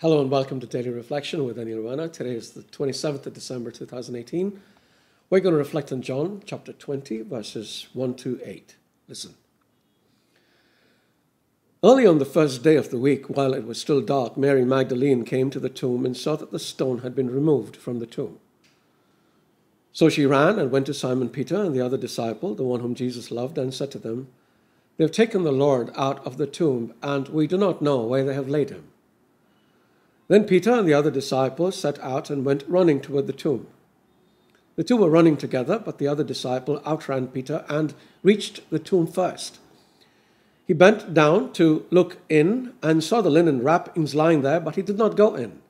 Hello and welcome to Daily Reflection with Aneel Aranha. Today is the 27th of December 2018. We're going to reflect on John chapter 20, verses 1 to 8. Listen. Early on the first day of the week, while it was still dark, Mary Magdalene came to the tomb and saw that the stone had been removed from the tomb. So she ran and went to Simon Peter and the other disciple, the one whom Jesus loved, and said to them, "They have taken the Lord out of the tomb, and we do not know where they have laid him." Then Peter and the other disciple set out and went running toward the tomb. The two were running together, but the other disciple outran Peter and reached the tomb first. He bent down to look in and saw the linen wrappings lying there, but he did not go in.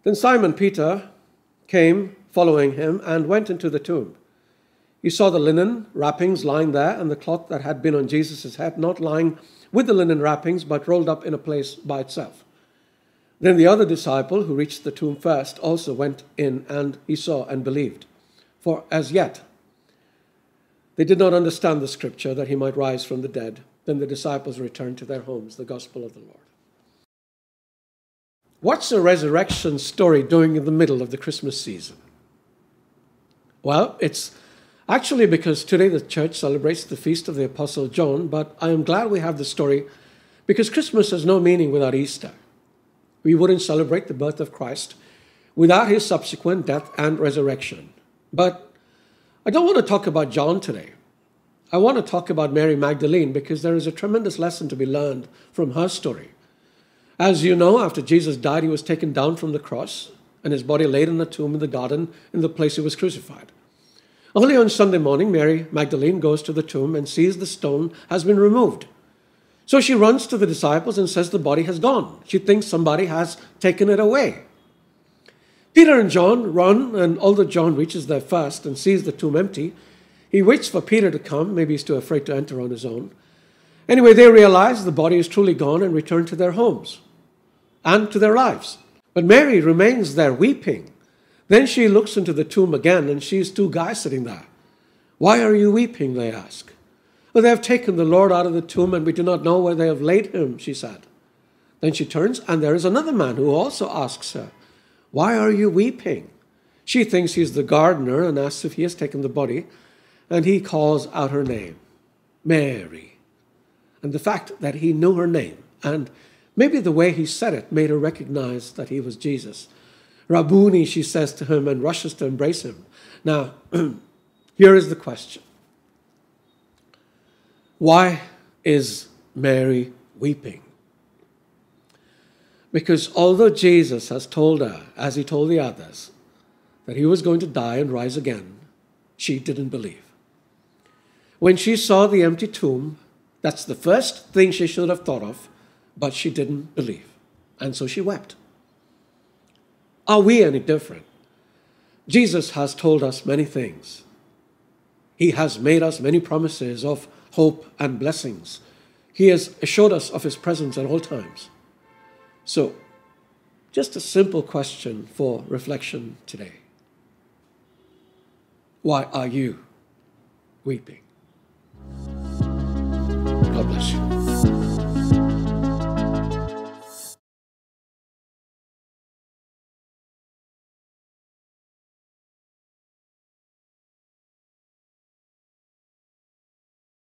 Then Simon Peter came following him and went into the tomb. He saw the linen wrappings lying there and the cloth that had been on Jesus' head not lying with the linen wrappings, but rolled up in a place by itself. Then the other disciple, who reached the tomb first, also went in, and he saw and believed. For as yet they did not understand the scripture that he might rise from the dead. Then the disciples returned to their homes, the gospel of the Lord. What's a resurrection story doing in the middle of the Christmas season? Well, it's actually because today the church celebrates the feast of the Apostle John, but I am glad we have the story because Christmas has no meaning without Easter. We wouldn't celebrate the birth of Christ without his subsequent death and resurrection. But I don't want to talk about John today. I want to talk about Mary Magdalene because there is a tremendous lesson to be learned from her story. As you know, after Jesus died, he was taken down from the cross and his body laid in a tomb in the garden in the place he was crucified. Early on Sunday morning, Mary Magdalene goes to the tomb and sees the stone has been removed. So she runs to the disciples and says the body has gone. She thinks somebody has taken it away. Peter and John run, and although John reaches there first and sees the tomb empty, he waits for Peter to come. Maybe he's too afraid to enter on his own. Anyway, they realize the body is truly gone and return to their homes and to their lives. But Mary remains there weeping. Then she looks into the tomb again and sees two guys sitting there. "Why are you weeping?" they ask. "Well, they have taken the Lord out of the tomb, and we do not know where they have laid him," she said. Then she turns, and there is another man who also asks her, "Why are you weeping?" She thinks he's the gardener and asks if he has taken the body, and he calls out her name, Mary. And the fact that he knew her name, and maybe the way he said it, made her recognize that he was Jesus. "Rabboni," she says to him, and rushes to embrace him. Now, here is the question. Why is Mary weeping? Because although Jesus has told her, as he told the others, that he was going to die and rise again, she didn't believe. When she saw the empty tomb, that's the first thing she should have thought of, but she didn't believe. And so she wept. Are we any different? Jesus has told us many things. He has made us many promises of hope and blessings. He has assured us of his presence at all times. So, just a simple question for reflection today. Why are you weeping? God bless you.